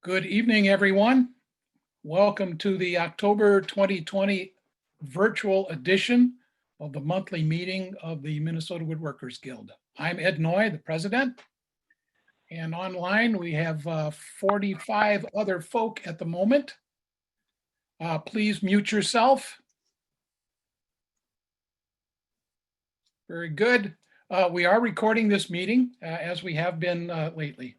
Good evening, everyone. Welcome to the October 2020 virtual edition of the monthly meeting of the Minnesota Woodworkers Guild. I'm Ed Noy, the president, and online we have 45 other folk at the moment. Please mute yourself. Very good. We are recording this meeting as we have been lately.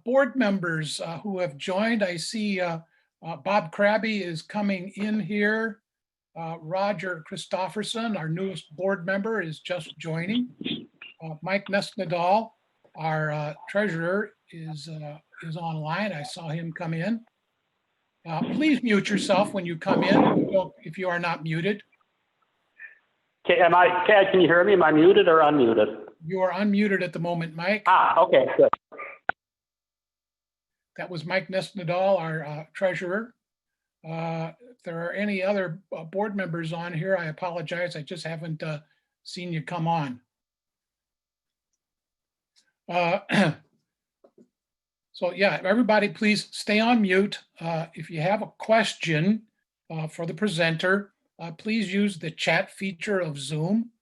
Board members who have joined, I see Bob Krabby is coming in here. Roger Christofferson, our newest board member, is just joining. Mike Nesnadal, our treasurer, is online. I saw him come in. Please mute yourself when you come in if you are not muted. Okay, can you hear me? Am I muted or unmuted? You are unmuted at the moment, Mike. Okay, good. That was Mike Nesnadal, our treasurer. If there are any other board members on here, I apologize. I just haven't seen you come on. So yeah, everybody please stay on mute. If you have a question for the presenter, please use the chat feature of Zoom.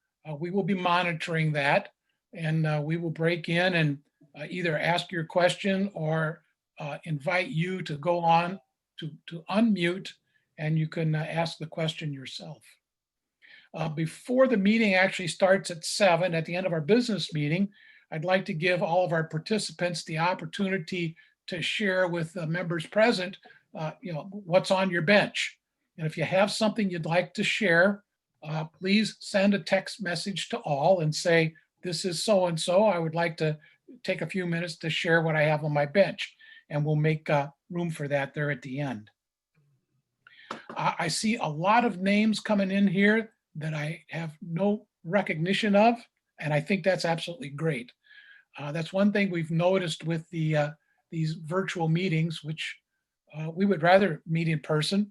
We will be monitoring that, and we will break in and either ask your question or invite you to go on to unmute, and you can ask the question yourself. Before the meeting actually starts at 7, at the end of our business meeting, I'd like to give all of our participants the opportunity to share with the members present, what's on your bench. And if you have something you'd like to share, please send a text message to all and say, this is so-and-so. I would like to take a few minutes to share what I have on my bench. And we'll make room for that there at the end. I see a lot of names coming in here that I have no recognition of, and I think that's absolutely great. That's one thing we've noticed with these virtual meetings, which we would rather meet in person,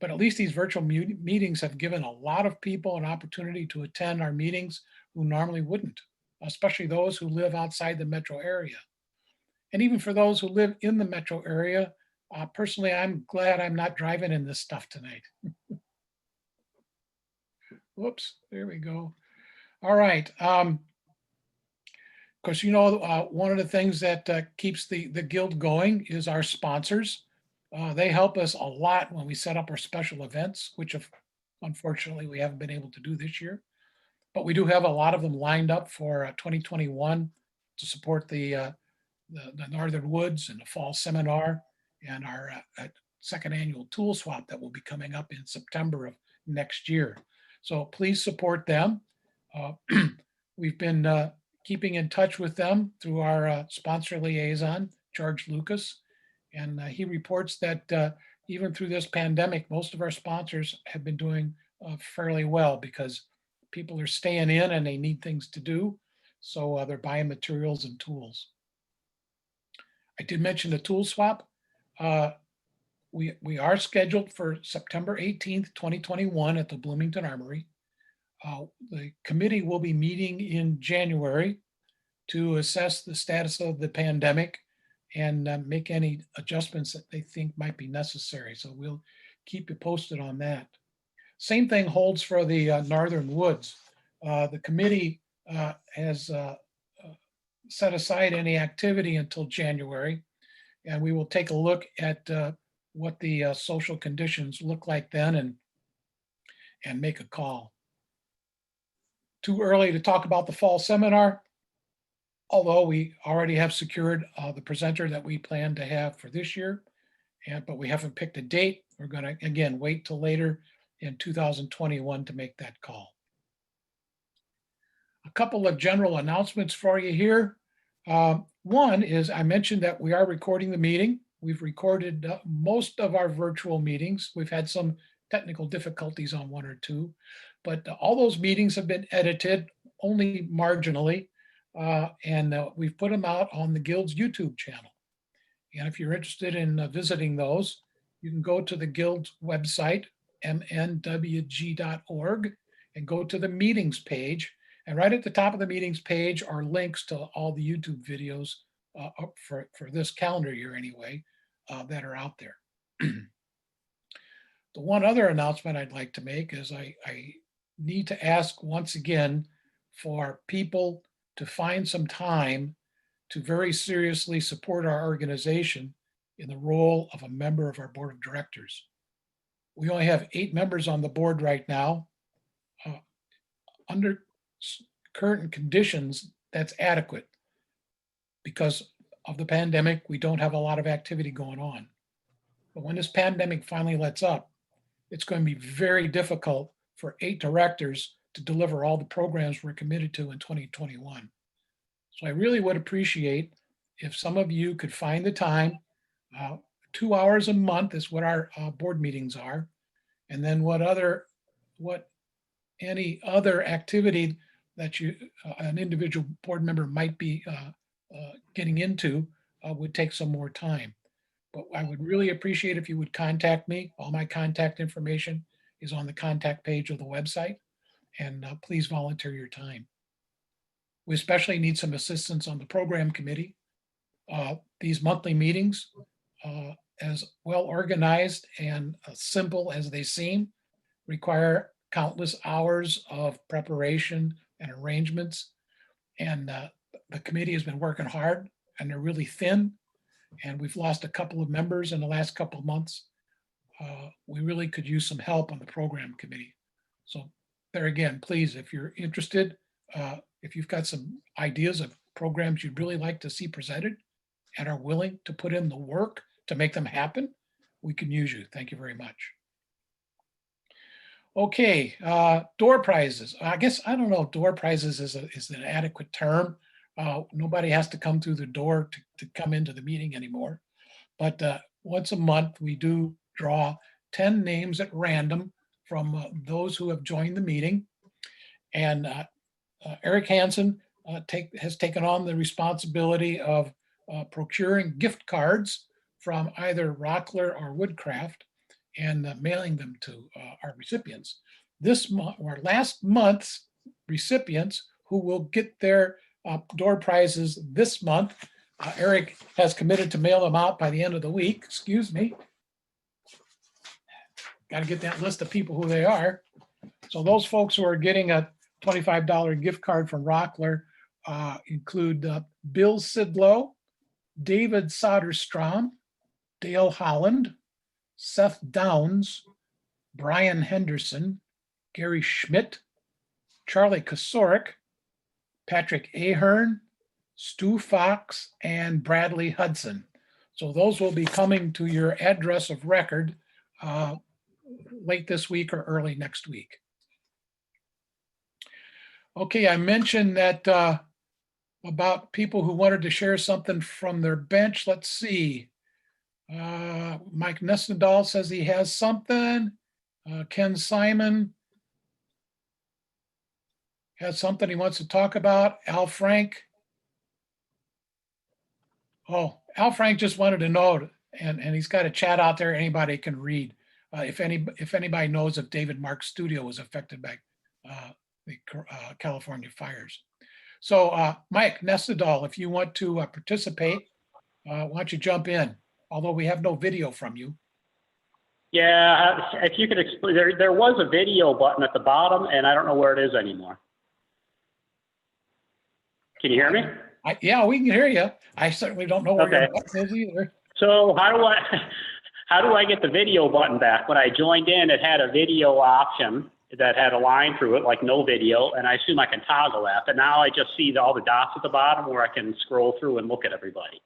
but at least these virtual meetings have given a lot of people an opportunity to attend our meetings who normally wouldn't, especially those who live outside the metro area. And even for those who live in the metro area, personally, I'm glad I'm not driving in this stuff tonight. Whoops, there we go. All right. Of course, one of the things that keeps the guild going is our sponsors. They help us a lot when we set up our special events, which unfortunately we haven't been able to do this year. But we do have a lot of them lined up for 2021 to support the Northern Woods and the fall seminar and our second annual tool swap that will be coming up in September of next year. So please support them. We've been keeping in touch with them through our sponsor liaison, George Lucas, and he reports that even through this pandemic, most of our sponsors have been doing fairly well because people are staying in and they need things to do. So they're buying materials and tools. I did mention the tool swap. We are scheduled for September 18th, 2021 at the Bloomington Armory. The committee will be meeting in January to assess the status of the pandemic and make any adjustments that they think might be necessary. So we'll keep you posted on that. Same thing holds for the Northern Woods. The committee has set aside any activity until January, and we will take a look at what the social conditions look like then and make a call. Too early to talk about the fall seminar, although we already have secured the presenter that we plan to have for this year, but we haven't picked a date. We're going to, again, wait till later in 2021 to make that call. A couple of general announcements for you here. One is I mentioned that we are recording the meeting. We've recorded most of our virtual meetings. We've had some technical difficulties on one or two, but all those meetings have been edited only marginally, and we've put them out on the Guild's YouTube channel. And if you're interested in visiting those, you can go to the Guild's website, mnwg.org, and go to the meetings page. And right at the top of the meetings page are links to all the YouTube videos for this calendar year anyway, that are out there. The one other announcement I'd like to make is I need to ask once again for people to find some time to very seriously support our organization in the role of a member of our board of directors. We only have 8 members on the board right now. Under current conditions, that's adequate. Because of the pandemic, we don't have a lot of activity going on. But when this pandemic finally lets up, it's going to be very difficult for 8 directors to deliver all the programs we're committed to in 2021. So I really would appreciate if some of you could find the time. 2 hours a month is what our board meetings are. And then any other activity that an individual board member might be getting into would take some more time. But I would really appreciate if you would contact me. All my contact information is on the contact page of the website, and please volunteer your time. We especially need some assistance on the program committee. These monthly meetings, as well organized and simple as they seem, require countless hours of preparation and arrangements. And the committee has been working hard, and they're really thin. And we've lost a couple of members in the last couple of months. We really could use some help on the program committee. So there again, please, if you're interested, if you've got some ideas of programs you'd really like to see presented and are willing to put in the work to make them happen, we can use you. Thank you very much. Okay, door prizes. I guess, I don't know if door prizes is an adequate term. Nobody has to come through the door to come into the meeting anymore. But once a month, we do draw 10 names at random from those who have joined the meeting. And Eric Hanson has taken on the responsibility of procuring gift cards from either Rockler or Woodcraft and mailing them to our recipients. This month, or last month's recipients who will get their door prizes this month, Eric has committed to mail them out by the end of the week. Excuse me. Got to get that list of people who they are. So those folks who are getting a $25 gift card from Rockler include Bill Sidlow, David Soderstrom, Dale Holland, Seth Downs, Brian Henderson, Gary Schmidt, Charlie Kosorik, Patrick Ahern, Stu Fox, and Bradley Hudson. So those will be coming to your address of record late this week or early next week. Okay, I mentioned that about people who wanted to share something from their bench. Let's see. Mike Nestendal says he has something. Ken Simon has something he wants to talk about. Al Frank. Oh, Al Frank just wanted to know, and he's got a chat out there anybody can read. If anybody knows if David Mark's studio was affected by the California fires. So Mike Nestendal, if you want to participate, why don't you jump in? Although we have no video from you. Yeah, if you could explain, there was a video button at the bottom, and I don't know where it is anymore. Can you hear me? Yeah, we can hear you. I certainly don't know where your button is either. So how do I get the video button back? When I joined in, it had a video option that had a line through it, like no video, and I assume I can toggle that. But now I just see all the dots at the bottom where I can scroll through and look at everybody.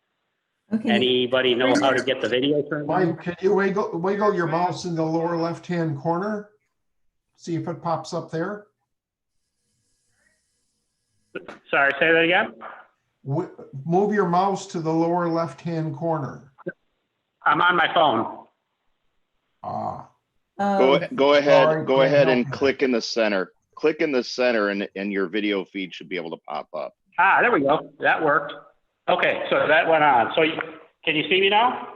Okay. Anybody know how to get the video turned on? Mike, can you wiggle your mouse in the lower left-hand corner? See if it pops up there. Sorry, say that again? Move your mouse to the lower left-hand corner. I'm on my phone. Go ahead and click in the center. Click in the center and your video feed should be able to pop up. There we go. That worked. Okay, so that went on. So can you see me now?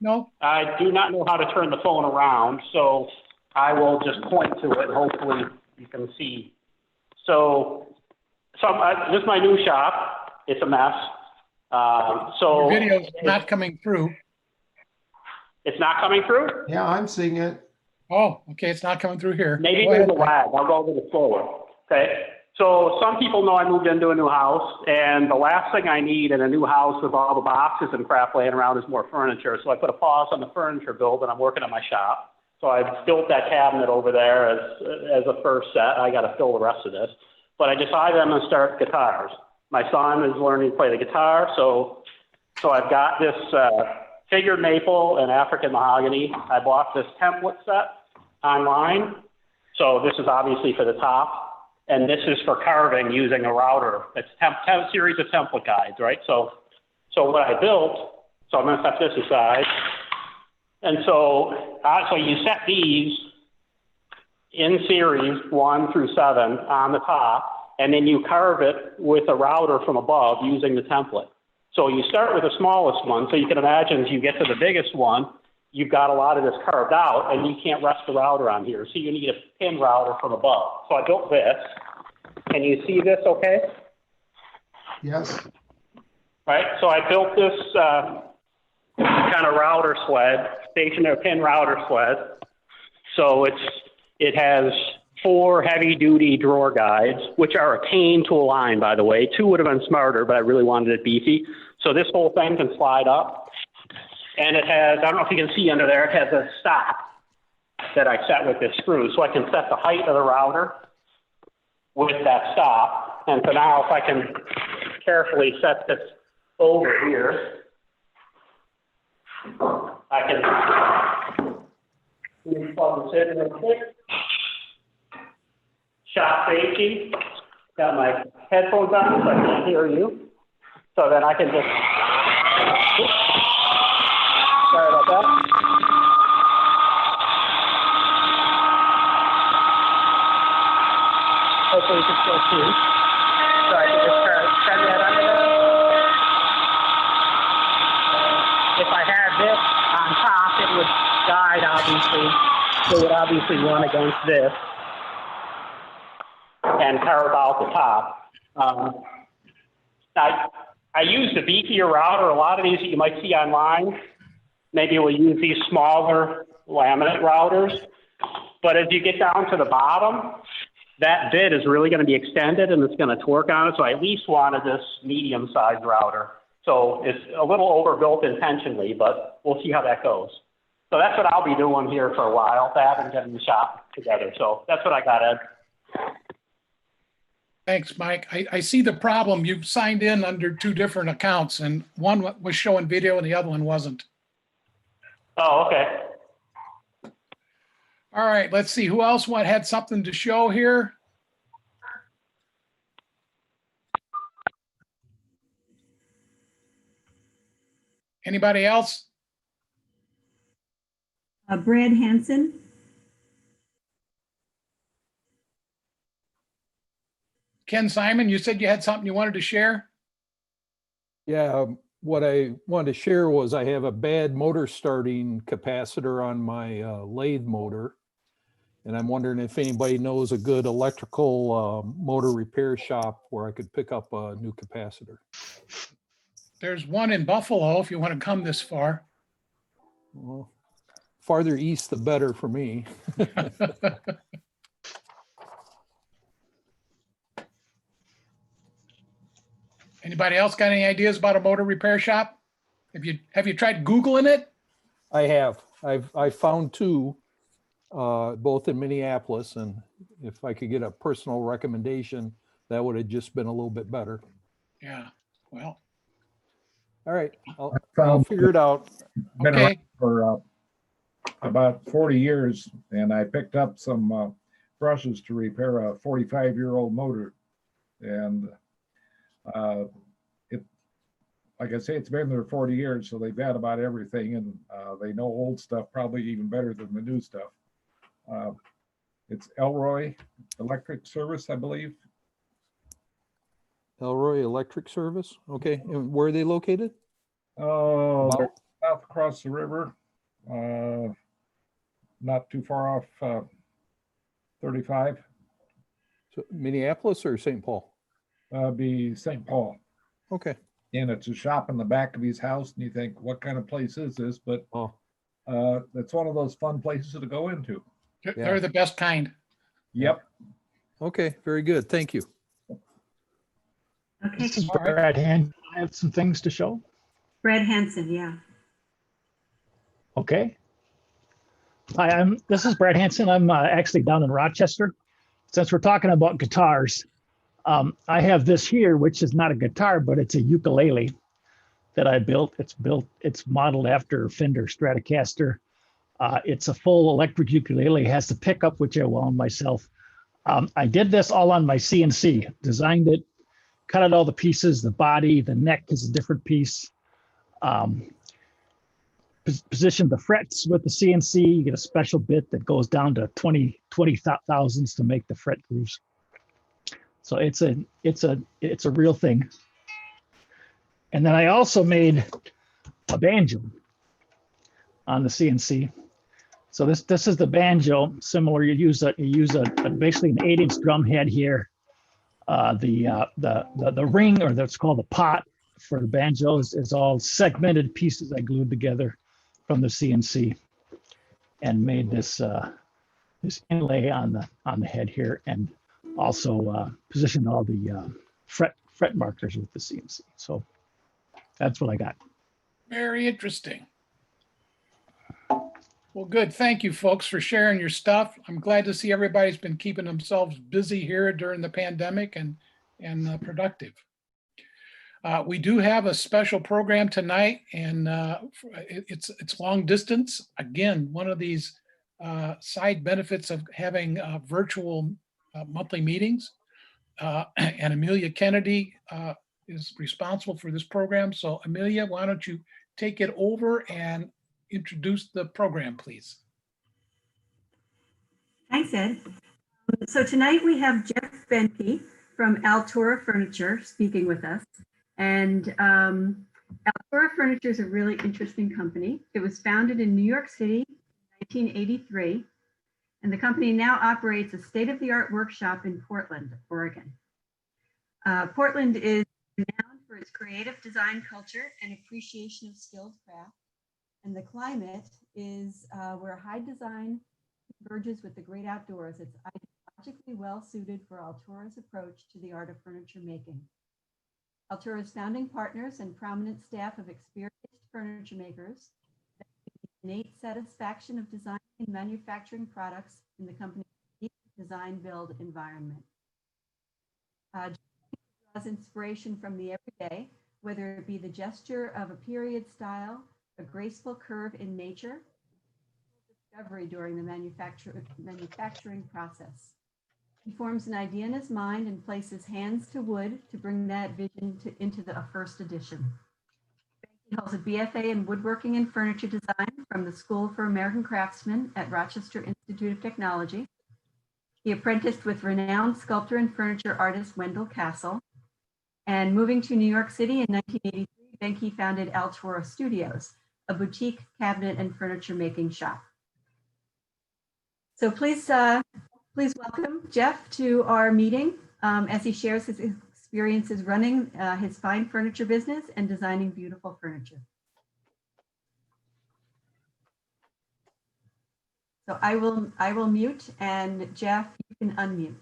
No. I do not know how to turn the phone around, so I will just point to it. Hopefully you can see. So this is my new shop. It's a mess. So Your video's not coming through. it's not coming through? Yeah, I'm seeing it. Oh, okay, it's not coming through here. Maybe Go there's ahead, a Mike. lag. I'll go over the slower. Okay. So some people know I moved into a new house, and the last thing I need in a new house with all the boxes and crap laying around is more furniture. So I put a pause on the furniture build, and I'm working on my shop. So I've built that cabinet over there as a first set. I got to fill the rest of this. But I decided I'm going to start guitars. My son is learning to play the guitar, so I've got this figured maple and African mahogany. I bought this template set online. So this is obviously for the top. And this is for carving using a router. It's a series of template guides, right? So what I built, so I'm going to set this aside. And so you set these in series 1 through 7 on the top, and then you carve it with a router from above using the template. So you start with the smallest one. So you can imagine as you get to the biggest one, you've got a lot of this carved out, and you can't rest the router on here. So you need a pin router from above. So I built this. Can you see this okay? Yes. Right, so I built this kind of router sled, stationary pin router sled. So it has 4 heavy-duty drawer guides, which are a pain to align, by the way. 2 would have been smarter, but I really wanted it beefy. So this whole thing can slide up. And it has, I don't know if you can see under there, it has a stop that I set with this screw. So I can set the height of the router with that stop. And so now if I can carefully set this over here, I can plug this in real quick. Shop safety. Got my headphones on so I can't hear you. So then I can just, sorry about that. Hopefully you can still see. So I can just turn that under there. If I had this on top, it would guide, obviously. So it would obviously run against this and carve out the top. I use the beefier router. A lot of these that you might see online, maybe we'll use these smaller laminate routers. But as you get down to the bottom, that bit is really going to be extended and it's going to torque on it. So I at least wanted this medium-sized router. So it's a little overbuilt intentionally, but we'll see how that goes. So that's what I'll be doing here for a while, that and getting the shop together. So that's what I got, Ed. Thanks, Mike. I see the problem. You've signed in under 2 different accounts, and one was showing video and the other one wasn't. Oh, okay. All right, let's see. Who else had something to show here? Anybody else? Brad Hanson. Ken Simon, you said you had something you wanted to share? Yeah, what I wanted to share was I have a bad motor starting capacitor on my lathe motor. And I'm wondering if anybody knows a good electrical motor repair shop where I could pick up a new capacitor. There's one in Buffalo if you want to come this far. Well, farther east, the better for me. Anybody else got any ideas about a motor repair shop? Have you tried Googling it? I have. I found 2, both in Minneapolis, and if I could get a personal recommendation, that would have just been a little bit better. Yeah, well, All right, I'll figure it out. Been okay. around for about 40 years, and I picked up some brushes to repair a 45-year-old motor. And like I say, it's been there 40 years, so they've had about everything, and they know old stuff probably even better than the new stuff. It's Elroy Electric Service, I believe. Elroy Electric Service. Okay, and where are they located? Oh, About- they're south across the river, not too far off 35. So Minneapolis or St. Paul? Be St. Paul. Okay, And it's a shop in the back of his house, and you think, what kind of place is this? But Oh, it's one of those fun places to go into. They're the best kind. Yep. okay, very good. Thank you. Okay, This is All right. Brad Hand. I have some things to show. Brad Hanson, yeah. Okay. Hi, this is Brad Hanson. I'm actually down in Rochester. Since we're talking about guitars, I have this here, which is not a guitar, but it's a ukulele that I built. It's modeled after Fender Stratocaster. It's a full electric ukulele. It has the pickup, which I wound myself. I did this all on my CNC, designed it, cut out all the pieces, the body, the neck is a different piece. Position the frets with the CNC. You get a special bit that goes down to 20 thousandths to make the fret grooves. So it's a real thing. And then I also made a banjo on the CNC. So this is the banjo. Similar, you use basically an 8-inch drum head here. The ring, or that's called the pot for the banjo, is all segmented pieces I glued together from the CNC, and made this inlay on the head here, and also positioned all the fret markers with the CNC. So that's what I got. Very interesting. Well, good. Thank you, folks, for sharing your stuff. I'm glad to see everybody's been keeping themselves busy here during the pandemic and productive. We do have a special program tonight, and it's long distance. Again, one of these side benefits of having virtual monthly meetings. And Amelia Kennedy is responsible for this program. So Amelia, why don't you take it over and introduce the program, please? Thanks, Ed. So tonight we have Jeff Behnke from Altura Furniture speaking with us. And Altura Furniture is a really interesting company. It was founded in New York City in 1983, and the company now operates a state-of-the-art workshop in Portland, Oregon. Portland is renowned for its creative design culture and appreciation of skilled craft. And the climate is where high design converges with the great outdoors. It's ideologically well suited for Altura's approach to the art of furniture making. Altura's founding partners and prominent staff of experienced furniture makers innate satisfaction of designing and manufacturing products in the company's design build environment. Draws inspiration from the everyday, whether it be the gesture of a period style, a graceful curve in nature, discovery during the manufacturing process. He forms an idea in his mind and places hands to wood to bring that vision into the first edition. He holds a BFA in Woodworking and Furniture Design from the School for American Craftsmen at Rochester Institute of Technology. He apprenticed with renowned sculptor and furniture artist Wendell Castle. And moving to New York City in 1983, Behnke founded Altura Studios, a boutique cabinet and furniture making shop. So please welcome Jeff to our meeting as he shares his experiences running his fine furniture business and designing beautiful furniture. So I will mute, and Jeff, you can unmute.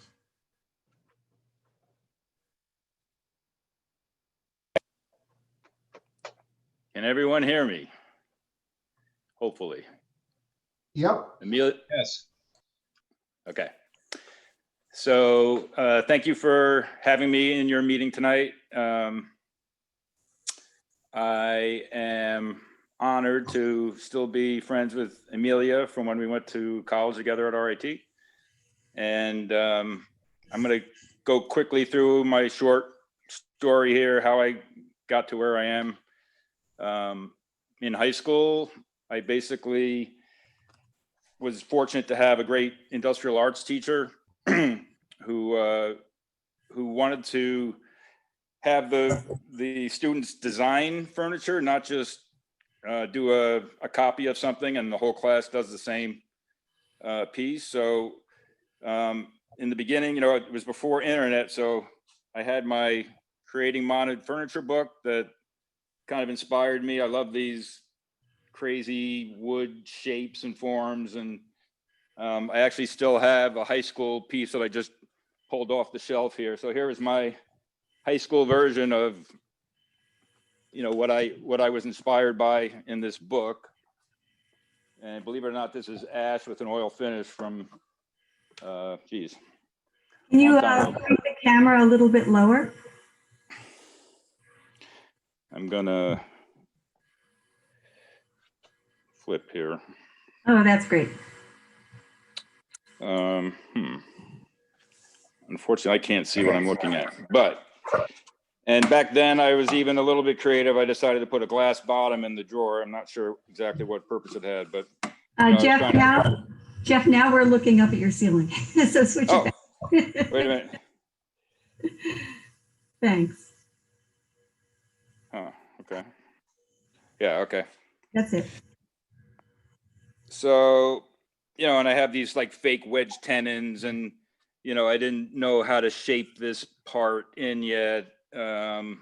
Can everyone hear me? Hopefully. Yep. Amelia? Yes. Okay. So thank you for having me in your meeting tonight. I am honored to still be friends with Amelia from when we went to college together at RIT. And I'm going to go quickly through my short story here, how I got to where I am. In high school, I basically was fortunate to have a great industrial arts teacher who wanted to have the students design furniture, not just do a copy of something and the whole class does the same piece. So in the beginning, it was before internet, so I had my Creating Modded Furniture book that kind of inspired me. I love these crazy wood shapes and forms. And I actually still have a high school piece that I just pulled off the shelf here. So here is my high school version of, you know, what I was inspired by in this book. And believe it or not, this is ash with an oil finish from, geez. Can you long time ago. bring the camera a little bit lower? I'm gonna flip here. Oh, that's great. Unfortunately, I can't see what I'm looking at, and back then I was even a little bit creative. I decided to put a glass bottom in the drawer. I'm not sure exactly what purpose it had, but Jeff, now we're looking up at your ceiling. So switch it back. Wait a minute. Thanks. Oh, okay. Yeah, okay. That's it. So, you know, and I have these like fake wedge tenons, and, you know, I didn't know how to shape this part in yet. And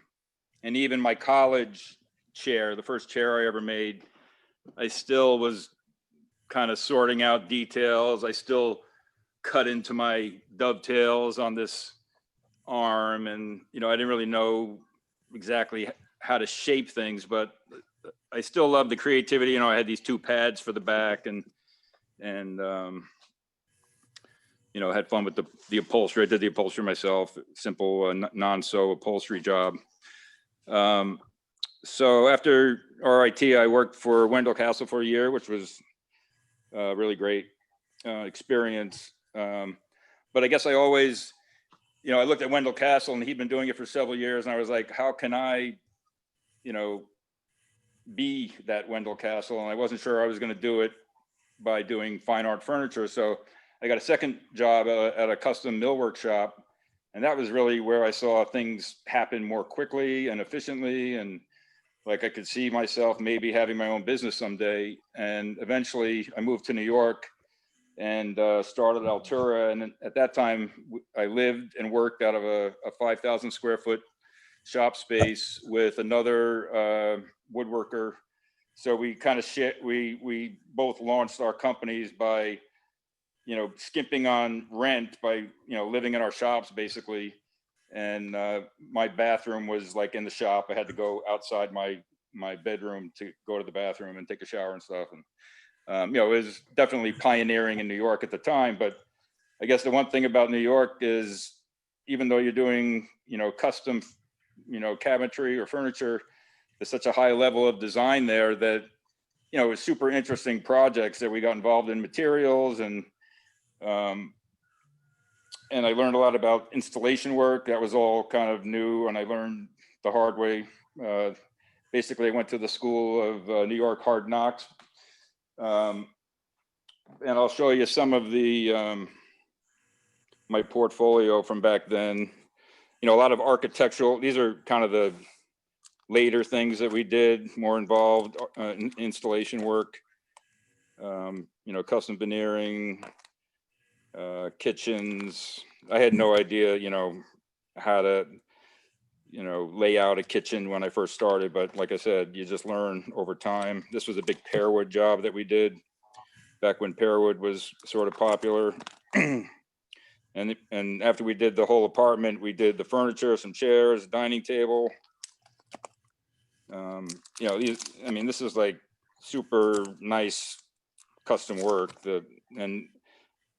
even my college chair, the first chair I ever made, I still was kind of sorting out details. I still cut into my dovetails on this arm, and, you know, I didn't really know exactly how to shape things, but I still love the creativity. You know, I had these two pads for the back, and you know, had fun with the upholstery. I did the upholstery myself, simple non-sew upholstery job. So after RIT, I worked for Wendell Castle for a year, which was a really great experience. But I guess I always, you know, I looked at Wendell Castle, and he'd been doing it for several years, and I was like, how can I, you know, be that Wendell Castle? And I wasn't sure I was going to do it by doing fine art furniture. So I got a second job at a custom millwork shop, and that was really where I saw things happen more quickly and efficiently, and like I could see myself maybe having my own business someday. And eventually I moved to New York and started Altura. And at that time, I lived and worked out of a 5,000 square foot shop space with another woodworker. So we kind of we both launched our companies by, you know, skimping on rent, by, you know, living in our shops basically. And my bathroom was like in the shop. I had to go outside my bedroom to go to the bathroom and take a shower and stuff. And you know, it was definitely pioneering in New York at the time. But I guess the one thing about New York is, even though you're doing, you know, custom, you know, cabinetry or furniture, there's such a high level of design there that, you know, it was super interesting projects that we got involved in, materials, and I learned a lot about installation work. That was all kind of new, and I learned the hard way. Basically, I went to the school of New York Hard Knocks, and I'll show you some of the my portfolio from back then. You know, a lot of architectural. These are kind of the later things that we did, more involved installation work. You know, custom veneering, kitchens. I had no idea, you know, how to, you know, lay out a kitchen when I first started, but like I said, you just learn over time. This was a big pearwood job that we did back when pearwood was sort of popular. And after we did the whole apartment, we did the furniture, some chairs, dining table. You know, I mean, this is like super nice custom work. And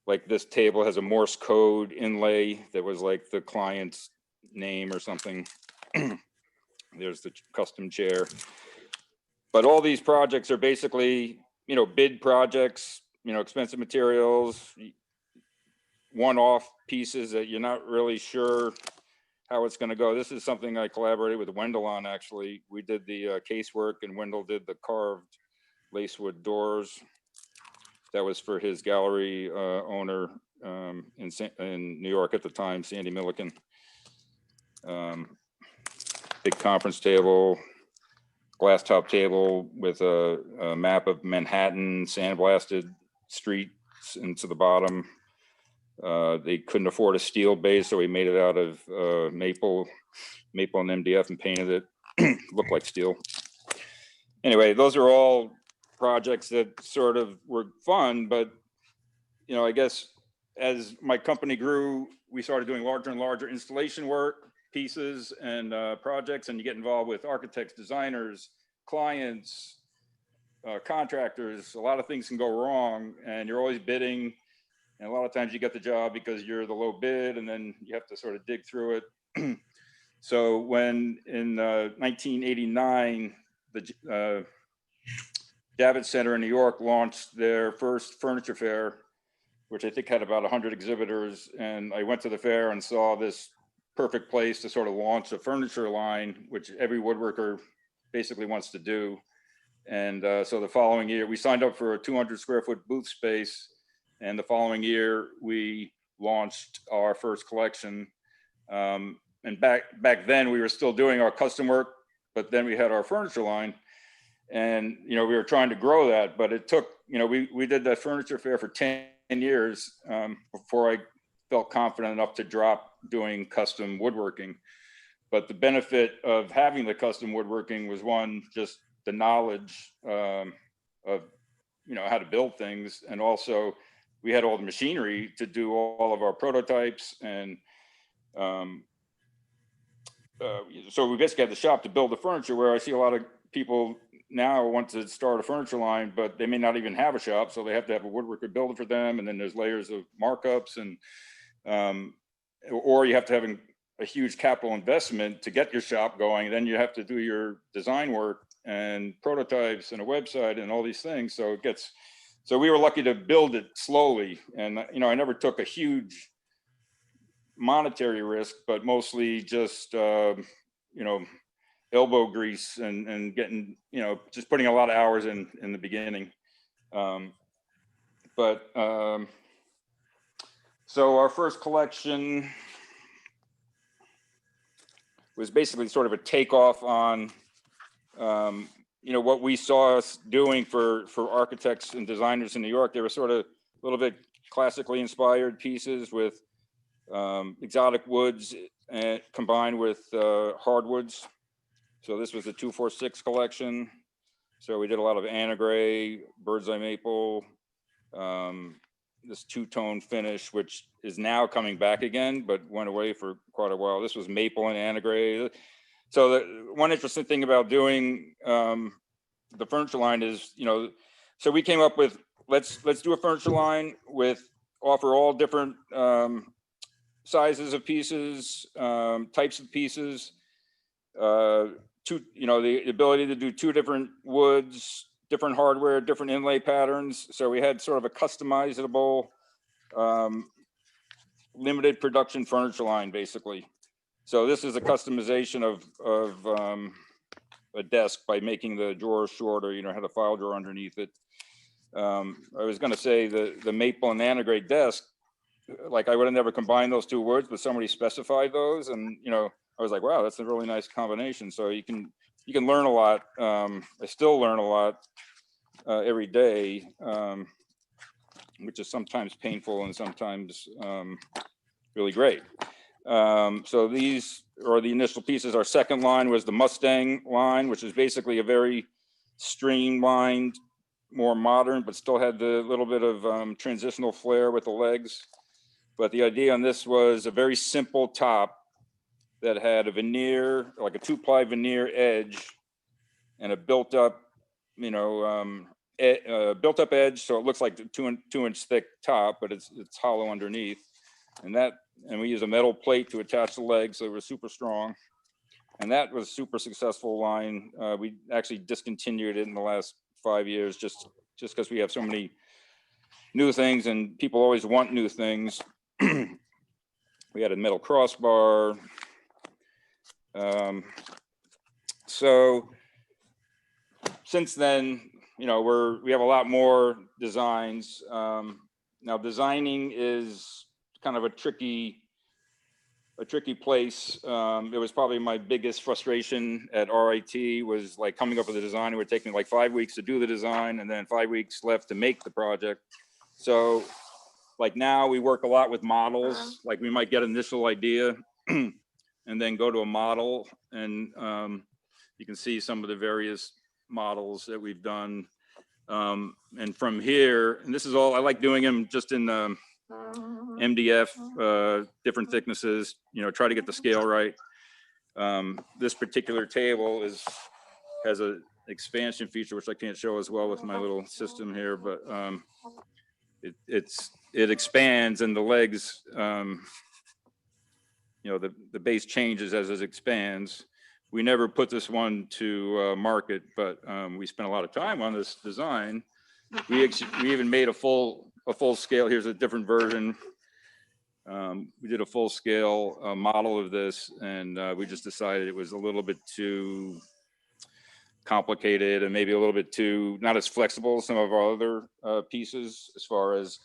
like this table has a Morse code inlay that was like the client's name or something. There's the custom chair. But all these projects are basically, you know, bid projects, you know, expensive materials, one-off pieces that you're not really sure how it's going to go. This is something I collaborated with Wendell on, actually. We did the casework, and Wendell did the carved lacewood doors. That was for his gallery owner in New York at the time, Sandy Milliken. Big conference table, glass top table with a map of Manhattan, sandblasted streets into the bottom. They couldn't afford a steel base, so we made it out of maple and MDF and painted it. Looked like steel. anyway, those are all projects that sort of were fun, but I guess as my company grew, we started doing larger and larger installation work, pieces and projects, and you get involved with architects, designers, clients, contractors. A lot of things can go wrong, and you're always bidding. And a lot of times you get the job because you're the low bid, and then you have to sort of dig through it. So when in 1989, the Javits Center in New York launched their first furniture fair, which I think had about 100 exhibitors. And I went to the fair and saw this perfect place to sort of launch a furniture line, which every woodworker basically wants to do. And so the following year, we signed up for a 200 square foot booth space. And the following year, we launched our first collection. And back then, we were still doing our custom work, but then we had our furniture line. And, we were trying to grow that, but it took, we did that furniture fair for 10 years before I felt confident enough to drop doing custom woodworking. But the benefit of having the custom woodworking was, one, just the knowledge of, how to build things. And also we had all the machinery to do all of our prototypes. And so we basically had the shop to build the furniture, where I see a lot of people now want to start a furniture line, but they may not even have a shop. So they have to have a woodworker build it for them. And then there's layers of markups, and or you have to have a huge capital investment to get your shop going. Then you have to do your design work and prototypes and a website and all these things. So we were lucky to build it slowly. And, I never took a huge monetary risk, but mostly just, elbow grease and getting, just putting a lot of hours in the beginning. So our first collection was basically sort of a takeoff on, what we saw us doing for architects and designers in New York. They were sort of a little bit classically inspired pieces with exotic woods and combined with hardwoods. So this was the 246 collection. So we did a lot of Anna Gray, bird's eye maple, this two-tone finish, which is now coming back again, but went away for quite a while. This was maple and Anna Gray. So the one interesting thing about doing the furniture line is, so we came up with, let's do a furniture line offer all different sizes of pieces, types of pieces, the ability to do two different woods, different hardware, different inlay patterns. So we had sort of a customizable, limited production furniture line, basically. So this is a customization of a desk by making the drawers shorter, had a file drawer underneath it. I was going to say the maple and Anna Gray desk, like I would have never combined those two words, but somebody specified those, and I was like, wow, that's a really nice combination. So you can learn a lot. I still learn a lot every day, which is sometimes painful and sometimes really great. So these are the initial pieces. Our second line was the Mustang line, which is basically a very streamlined, more modern, but still had the little bit of transitional flair with the legs. But the idea on this was a very simple top that had a veneer, like a 2-ply veneer edge, and a built-up, built-up edge, so it looks like a 2-inch thick top, but it's hollow underneath. And we use a metal plate to attach the legs, so it was super strong. And that was a super successful line. We actually discontinued it in the last 5 years, just because we have so many new things, and people always want new things. We had a metal crossbar. So since then, we have a lot more designs. Now designing is kind of a tricky place. It was probably my biggest frustration at RIT was like coming up with a design. It would take me like 5 weeks to do the design and then 5 weeks left to make the project. So like now we work a lot with models. Like we might get an initial idea and then go to a model, and you can see some of the various models that we've done. And from here, and this is all, I like doing them just in MDF, different thicknesses, you know, try to get the scale right. This particular table has a expansion feature, which I can't show as well with my little system here, but it expands, and the legs, you know, the base changes as it expands. We never put this one to market, but we spent a lot of time on this design. We even made a full scale. Here's a different version. We did a full scale model of this, and we just decided it was a little bit too complicated and maybe a little bit too not as flexible as some of our other pieces, as far as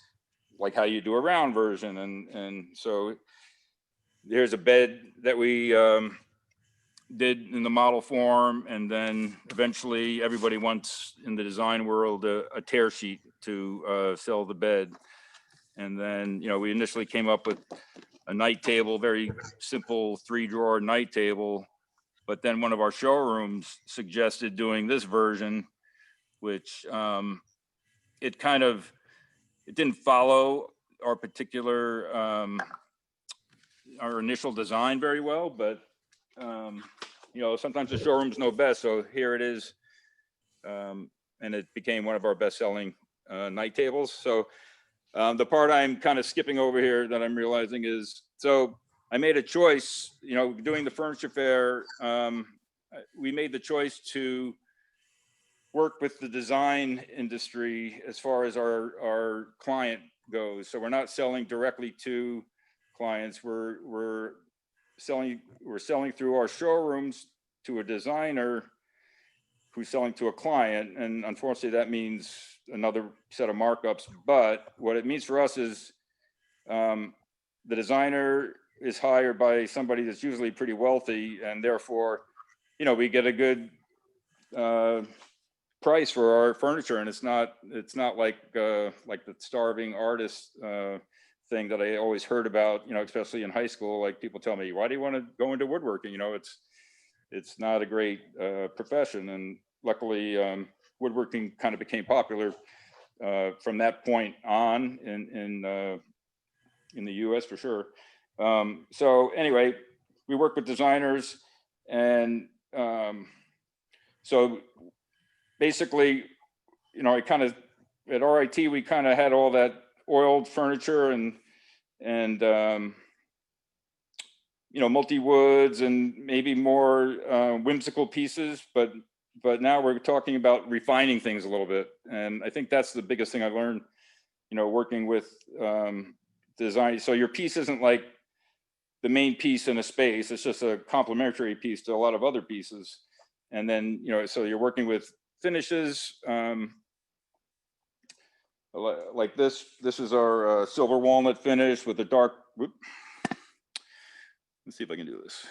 like how you do a round version. And so there's a bed that we did in the model form, and then eventually everybody wants in the design world a tear sheet to sell the bed. And then, you know, we initially came up with a night table, very simple 3-drawer night table. But then one of our showrooms suggested doing this version, which it didn't follow our particular, our initial design very well, but you know, sometimes the showrooms know best. So here it is. And it became one of our best-selling night tables. So the part I'm kind of skipping over here that I'm realizing is, so I made a choice, you know, doing the furniture fair, we made the choice to work with the design industry as far as our client goes. So we're not selling directly to clients. We're selling through our showrooms to a designer who's selling to a client. And unfortunately, that means another set of markups. But what it means for us is the designer is hired by somebody that's usually pretty wealthy, and therefore, you know, we get a good price for our furniture. And it's not like the starving artist thing that I always heard about, you know, especially in high school. Like, people tell me, why do you want to go into woodworking? You know, it's not a great profession. And luckily, woodworking kind of became popular from that point on in the US for sure. So anyway, we work with designers, and so basically, you know, at RIT, we kind of had all that oiled furniture and you know, multi-woods and maybe more whimsical pieces, but now we're talking about refining things a little bit. And I think that's the biggest thing I learned, you know, working with design. So your piece isn't like the main piece in a space, it's just a complementary piece to a lot of other pieces. And then, you know, so you're working with finishes, like this is our silver walnut finish with a dark, whoop. Let's see if I can do this.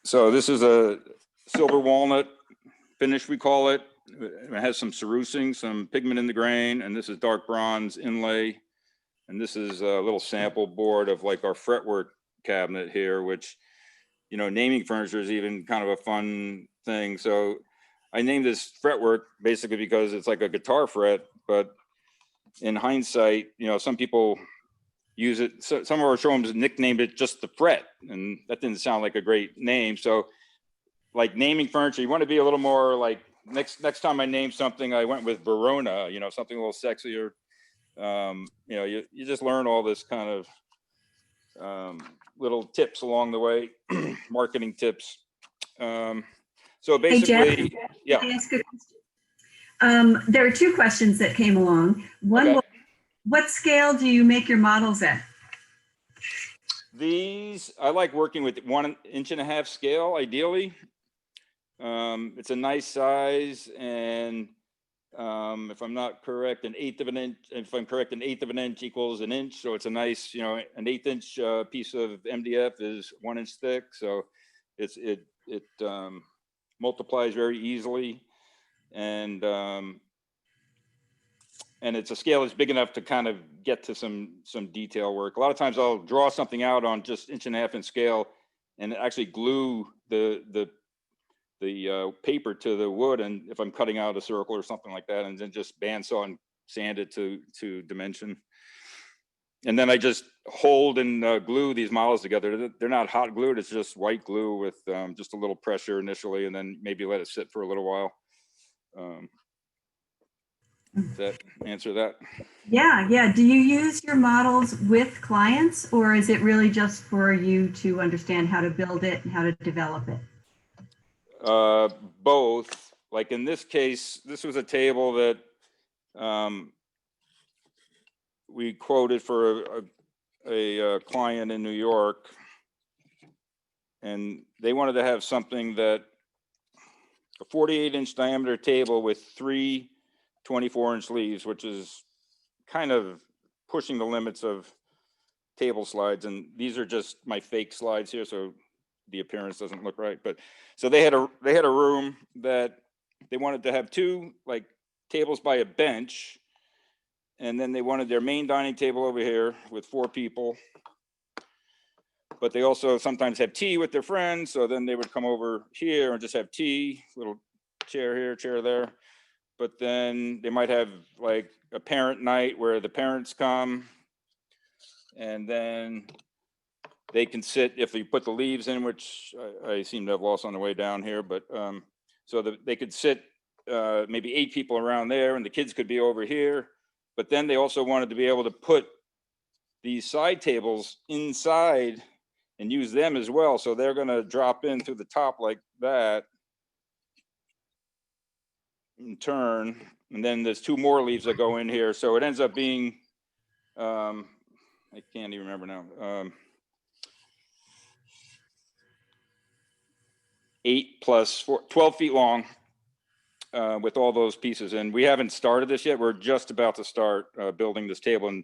So this is a silver walnut finish, we call it. It has some cerusing, some pigment in the grain, and this is dark bronze inlay. And this is a little sample board of like our fretwork cabinet here, which, you know, naming furniture is even kind of a fun thing. So I named this fretwork basically because it's like a guitar fret, but in hindsight, you know, some people use it. So some of our showrooms nicknamed it just the fret, and that didn't sound like a great name. So like naming furniture, you want to be a little more like, next time I named something, I went with Verona, you know, something a little sexier. You know, you just learn all this kind of little tips along the way, marketing tips. So basically, Jeff, yeah. can I ask a question? There are 2 questions that came along. One, Okay. What scale do you make your models at? These, I like working with 1.5 inch scale, ideally. It's a nice size, and if I'm not correct, an 1/8 of an inch. If I'm correct, an 1/8 of an inch equals an inch. So it's a nice, you know, an 1/8 inch piece of MDF is 1 inch thick. So it multiplies very easily, and it's a scale that's big enough to kind of get to some detail work. A lot of times I'll draw something out on just 1.5 inch scale, and actually glue the paper to the wood. And if I'm cutting out a circle or something like that, and then just bandsaw and sand it to dimension. And then I just hold and glue these models together. They're not hot glued. It's just white glue with just a little pressure initially, and then maybe let it sit for a little while. Does that answer that? Yeah, yeah. Do you use your models with clients, or is it really just for you to understand how to build it and how to develop it? Both. Like in this case, this was a table that we quoted for a client in New York, and they wanted to have something that a 48-inch diameter table with 3 24-inch leaves, which is kind of pushing the limits of table slides. And these are just my fake slides here, so the appearance doesn't look right. But so they had a room that they wanted to have 2 like tables by a bench, and then they wanted their main dining table over here with 4 people. But they also sometimes have tea with their friends, so then they would come over here and just have tea, little chair here, chair there. But then they might have like a parent night where the parents come, and then they can sit, if you put the leaves in, which I seem to have lost on the way down here, but so that they could sit maybe 8 people around there, and the kids could be over here. But then they also wanted to be able to put these side tables inside and use them as well. So they're going to drop in through the top like that and turn. And then there's 2 more leaves that go in here. So it ends up being, I can't even remember now, 8 plus 4, 12 feet long with all those pieces. And we haven't started this yet. We're just about to start building this table. And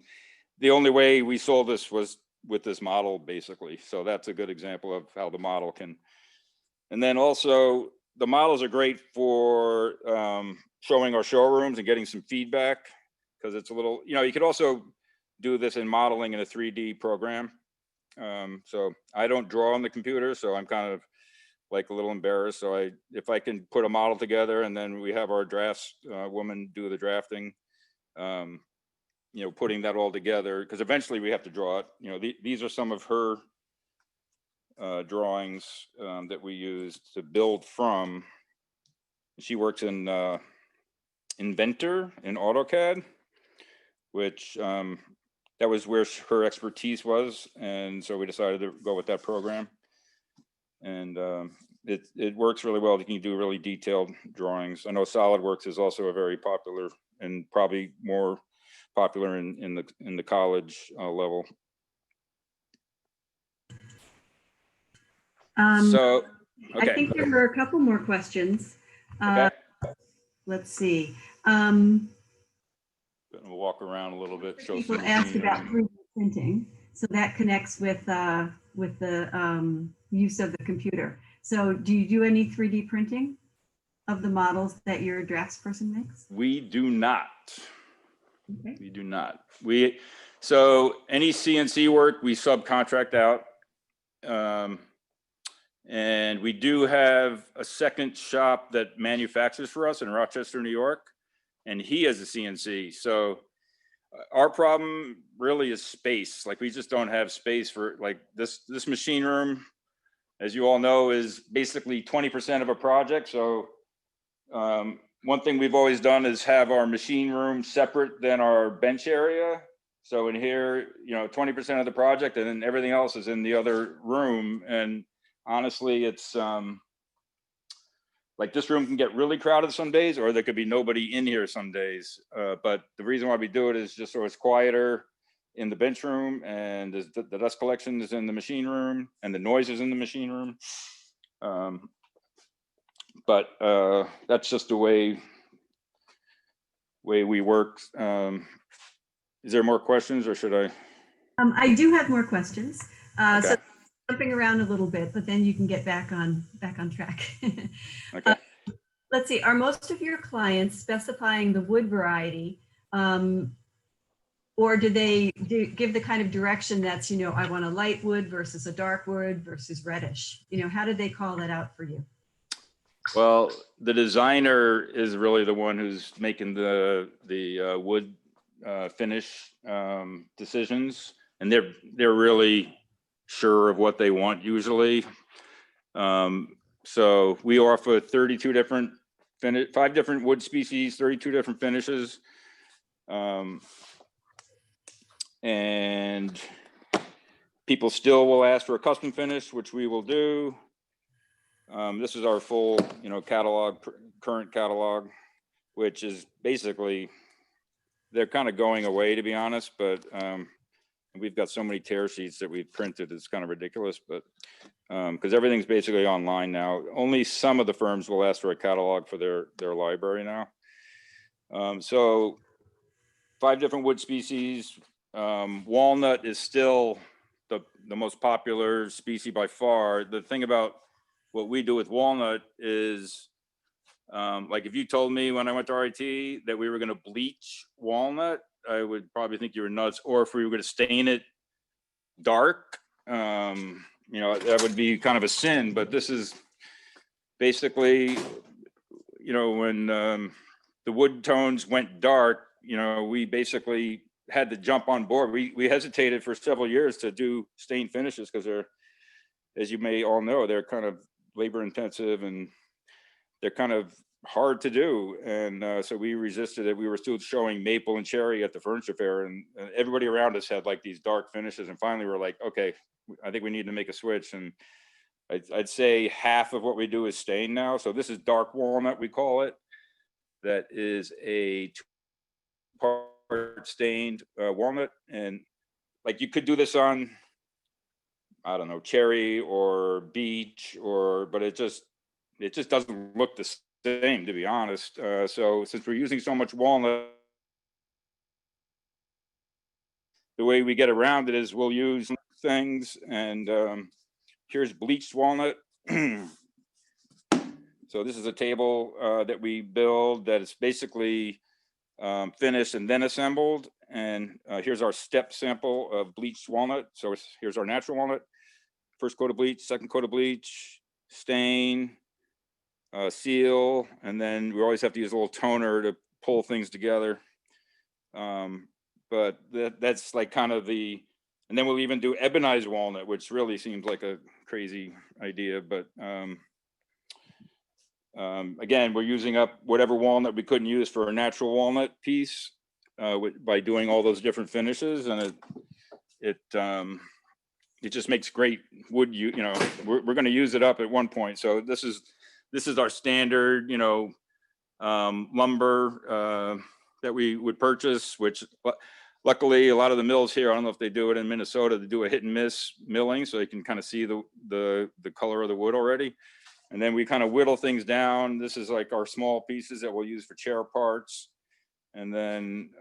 the only way we sold this was with this model, basically. So that's a good example of how the model can. And then also the models are great for showing our showrooms and getting some feedback, because it's a little, you could also do this in modeling in a 3D program. So I don't draw on the computer, so I'm kind of like a little embarrassed. So if I can put a model together, and then we have our drafts woman do the drafting, putting that all together, because eventually we have to draw it. These are some of her drawings that we use to build from. She works in Inventor in AutoCAD, which that was where her expertise was, and so we decided to go with that program. And it works really well. You can do really detailed drawings. I know SolidWorks is also a very popular, and probably more popular in the college level. So okay. I think there were a couple more questions. Okay. Let's see. We'll walk around a little bit. Show People some asked scenery. about 3D printing, so that connects with the use of the computer. So do you do any 3D printing of the models that your draftsperson makes? We do not. Okay. We do not. So any CNC work we subcontract out. And we do have a second shop that manufactures for us in Rochester, New York, and he has a CNC. So our problem really is space. Like, we just don't have space for, like, this machine room, as you all know, is basically 20% of a project. So one thing we've always done is have our machine room separate than our bench area. So in here, 20% of the project, and then everything else is in the other room. And honestly, it's like, this room can get really crowded some days, or there could be nobody in here some days. But the reason why we do it is just so it's quieter in the bench room, and the dust collection is in the machine room, and the noise is in the machine room. But that's just the way we work. Is there more questions, or should I? I do have more questions. Okay. So jumping around a little bit, but then you can get back on track. Okay. Let's see. Are most of your clients specifying the wood variety Or do they give the kind of direction that's, I want a light wood versus a dark wood versus reddish? How did they call that out for you? Well, the designer is really the one who's making the wood finish decisions, and they're really sure of what they want usually. So we offer 32 different 5 different wood species, 32 different finishes. And people still will ask for a custom finish, which we will do. This is our full, catalog, current catalog, which is basically, they're kind of going away, to be honest, but we've got so many tear sheets that we've printed, it's kind of ridiculous, but because everything's basically online now. Only some of the firms will ask for a catalog for their library now. So 5 different wood species. Walnut is still the most popular species by far. The thing about what we do with walnut is, like if you told me when I went to RIT that we were going to bleach walnut, I would probably think you were nuts. Or if we were going to stain it dark, that would be kind of a sin. But this is basically, when the wood tones went dark, we basically had to jump on board. We hesitated for several years to do stain finishes because they're, as you may all know, they're kind of labor intensive and they're kind of hard to do. And so we resisted it. We were still showing maple and cherry at the furniture fair, and everybody around us had like these dark finishes. And finally we're like, okay, I think we need to make a switch. And I'd say half of what we do is stain now. So this is dark walnut, we call it. That is a 2-part stained walnut, and like you could do this on, I don't know, cherry or beech, but it just doesn't look the same, to be honest. So since we're using so much walnut, the way we get around it is we'll use things, and here's bleached walnut. So this is a table that we build that is basically finished and then assembled. And here's our step sample of bleached walnut. So here's our natural walnut. First coat of bleach, second coat of bleach, stain, seal, and then we always have to use a little toner to pull things together. But that's like kind of and then we'll even do ebonized walnut, which really seems like a crazy idea, but again, we're using up whatever walnut we couldn't use for a natural walnut piece by doing all those different finishes, and it just makes great wood. We're going to use it up at one point. So this is our standard, lumber that we would purchase, which luckily a lot of the mills here, I don't know if they do it in Minnesota, they do a hit and miss milling, so you can kind of see the color of the wood already. And then we kind of whittle things down. This is like our small pieces that we'll use for chair parts. And then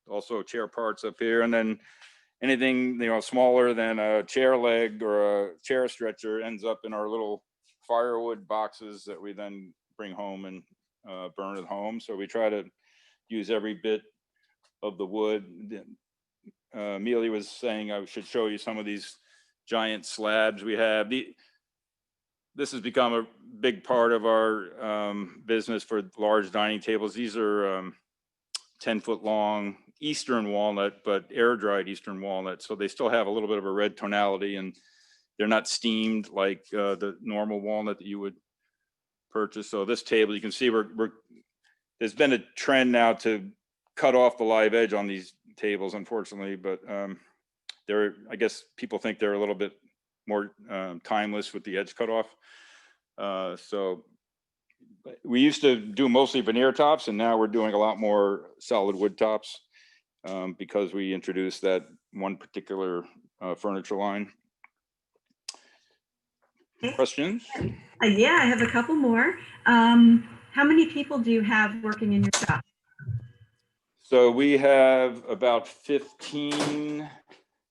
also chair parts up here. And then anything, smaller than a chair leg or a chair stretcher ends up in our little firewood boxes that we then bring home and burn at home. So we try to use every bit of the wood. Amelia was saying I should show you some of these giant slabs we have. This has become a big part of our business for large dining tables. These are 10-foot long Eastern walnut, but air dried Eastern walnut. So they still have a little bit of a red tonality, and they're not steamed like the normal walnut that you would purchase. So this table, you can see there's been a trend now to cut off the live edge on these tables, unfortunately, but I guess people think they're a little bit more timeless with the edge cut off. So we used to do mostly veneer tops, and now we're doing a lot more solid wood tops because we introduced that one particular furniture line. Questions? Yeah, I have a couple more. How many people do you have working in your shop? So we have about 15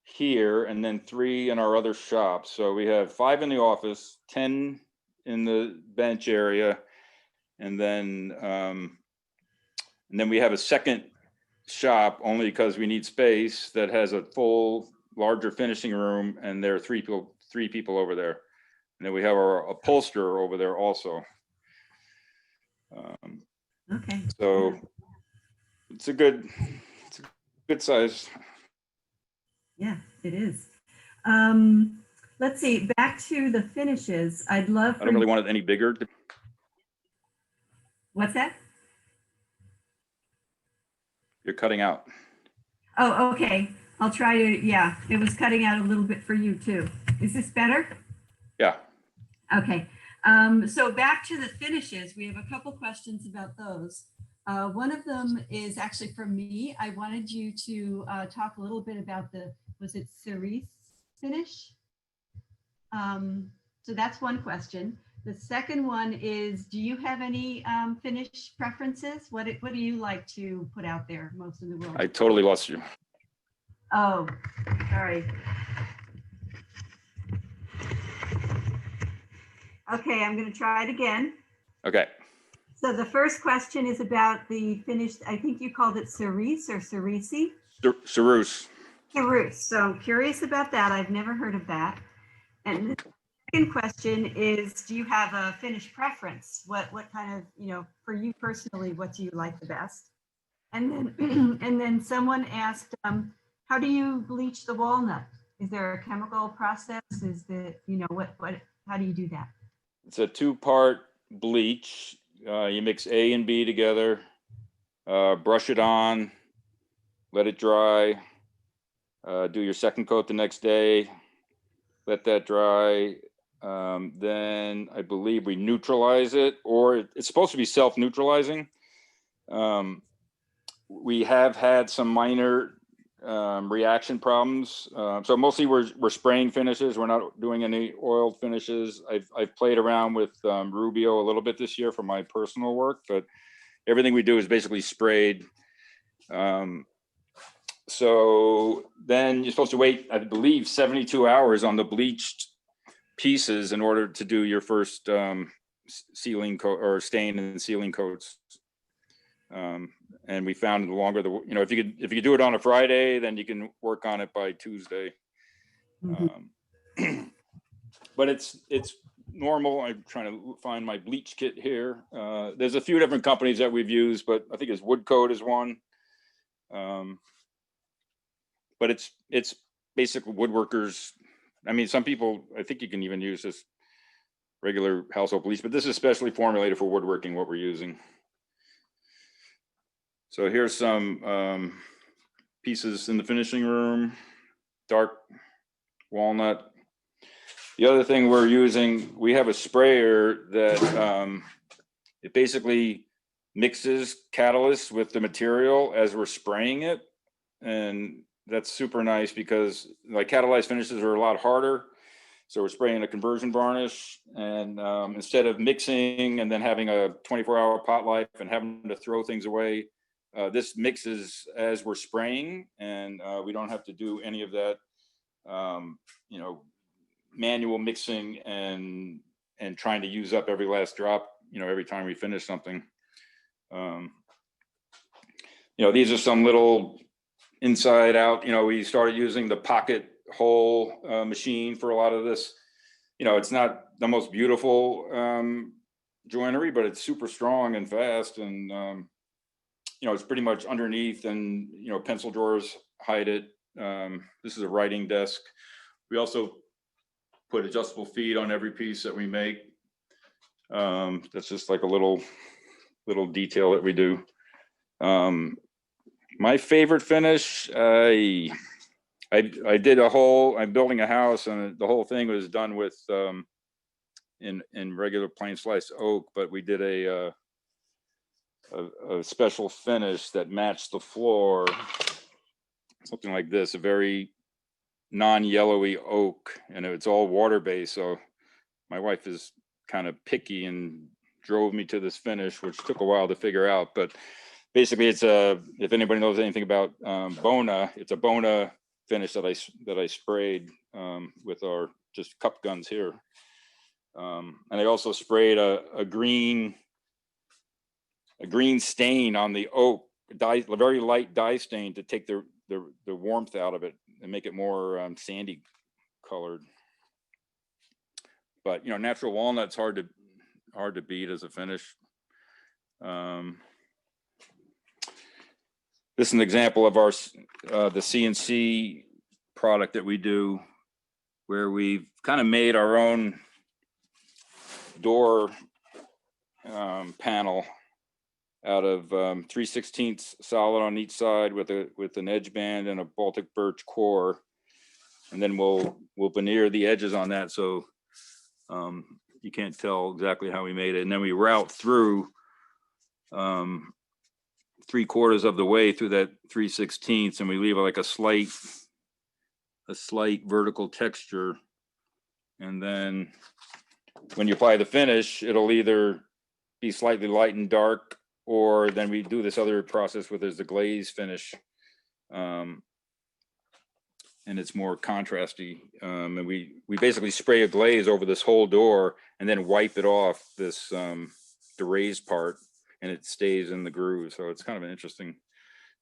here, and then 3 in our other shops. So we have 5 in the office, 10 in the bench area, and then we have a second shop only because we need space that has a full, larger finishing room, and there are three people over there. And then we have our upholsterer over there also. Okay. So it's a good size. Yeah, it is. Let's see, back to the finishes. I'd love I for don't really want it any bigger. What's that? You're cutting out. Oh, okay. I'll try to, yeah, it was cutting out a little bit for you too. Is this better? Yeah. Okay. So back to the finishes, we have a couple questions about those. One of them is actually from me. I wanted you to talk a little bit about was it cerise finish? So that's one question. The second one is, do you have any finish preferences? What do you like to put out there most in the world? I totally lost you. Oh, sorry. Okay, I'm going to try it again. Okay. So the first question is about the finished, I think you called it cerise or cerisi? Ceruse. Ceruse. So I'm curious about that. I've never heard of that. And the second question is, do you have a finish preference? What kind of, for you personally, what do you like the best? And then and then someone asked, how do you bleach the walnut? Is there a chemical process? Is the, how do you do that? It's a 2-part bleach. You mix A and B together, brush it on, let it dry, do your second coat the next day, let that dry. Then I believe we neutralize it, or it's supposed to be self-neutralizing. We have had some minor reaction problems. So mostly we're spraying finishes. We're not doing any oiled finishes. I've played around with Rubio a little bit this year for my personal work, but everything we do is basically sprayed. So then you're supposed to wait, I believe, 72 hours on the bleached pieces in order to do your first sealing coat or stain and sealing coats. And we found the longer if you could do it on a Friday, then you can work on it by Tuesday. Mm-hmm. But it's normal. I'm trying to find my bleach kit here. There's a few different companies that we've used, but I think it's Woodcoat is one. But it's basic woodworkers. I mean, some people, I think you can even use this regular household bleach, but this is specially formulated for woodworking, what we're using. So here's some pieces in the finishing room, dark walnut. The other thing we're using, we have a sprayer that it basically mixes catalyst with the material as we're spraying it. And that's super nice because like catalyzed finishes are a lot harder. So we're spraying a conversion varnish, and instead of mixing and then having a 24-hour pot life and having to throw things away, this mixes as we're spraying, and we don't have to do any of that, manual mixing and trying to use up every last drop, every time we finish something. These are some little inside out, we started using the pocket hole machine for a lot of this. It's not the most beautiful joinery, but it's super strong and fast, and it's pretty much underneath, and pencil drawers hide it. This is a writing desk. We also put adjustable feet on every piece that we make. That's just like a little detail that we do. My favorite finish, I did I'm building a house, and the whole thing was done with in regular plain sliced oak, but we did a special finish that matched the floor, something like this, a very non-yellowy oak, and it's all water based. So my wife is kind of picky and drove me to this finish, which took a while to figure out. But basically, it's if anybody knows anything about Bona, it's a Bona finish that I sprayed with our just cup guns here, and I also sprayed a green stain on the oak a very light dye stain to take the warmth out of it and make it more sandy colored. But natural walnut's hard to beat as a finish. This is an example of our the CNC product that we do, where we've kind of made our own door panel out of 3/16 solid on each side with an edge band and a Baltic birch core, and then we'll veneer the edges on that so you can't tell exactly how we made it, and then we route through 3/4 of the way through that 3/16, and we leave like a slight vertical texture, and then when you apply the finish, it'll either be slightly light and dark, or then we do this other process where there's the glaze finish, and it's more contrasty, and we basically spray a glaze over this whole door and then wipe it off this the raised part, and it stays in the groove. So it's kind of an interesting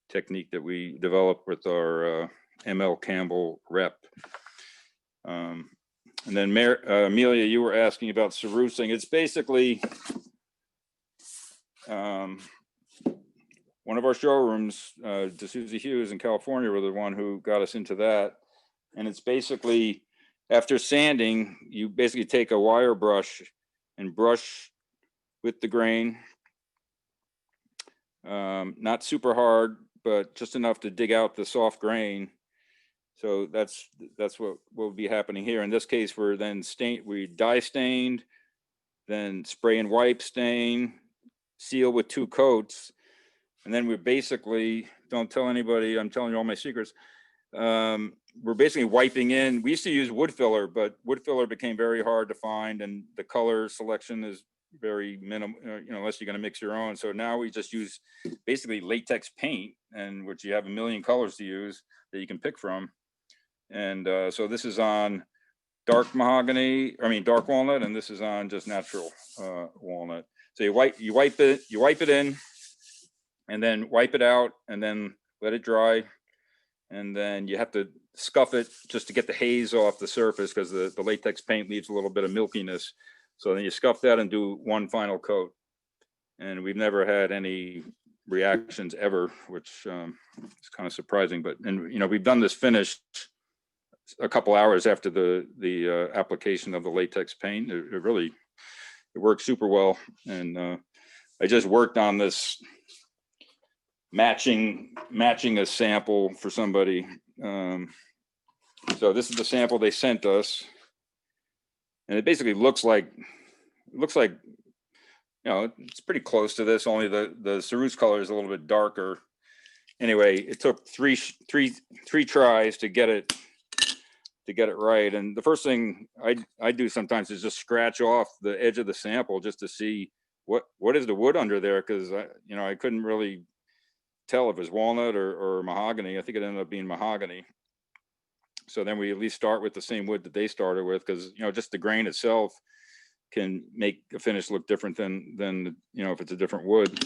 technique that we developed with our ML Campbell rep. And then Amelia, you were asking about cerusing. It's basically one of our showrooms, D'Souza Hughes in California, were the one who got us into that. And it's basically, after sanding, you basically take a wire brush and brush with the grain, not super hard, but just enough to dig out the soft grain. So that's what will be happening here. In this case, we're then we dye stained, then spray and wipe stain, seal with 2 coats, and then we basically, don't tell anybody, I'm telling you all my secrets. We're basically wiping in. We used to use wood filler, but wood filler became very hard to find, and the color selection is very minimal, unless you're going to mix your own. So now we just use basically latex paint, and which you have a million colors to use that you can pick from. And so this is on dark walnut, and this is on just natural walnut. So you wipe it in, and then wipe it out, and then let it dry, and then you have to scuff it just to get the haze off the surface, because the latex paint leaves a little bit of milkiness. So then you scuff that and do one final coat, and we've never had any reactions ever, which is kind of surprising. But we've done this finish a couple hours after the application of the latex paint. It works super well. And I just worked on this matching a sample for somebody. So this is the sample they sent us, and it basically looks like it's pretty close to this, only the ceruse color is a little bit darker. Anyway, it took three tries to get it right. And the first thing I do sometimes is just scratch off the edge of the sample just to see what is the wood under there, because I couldn't really tell if it was walnut or mahogany. I think it ended up being mahogany. So then we at least start with the same wood that they started with, because just the grain itself can make a finish look different than if it's a different wood.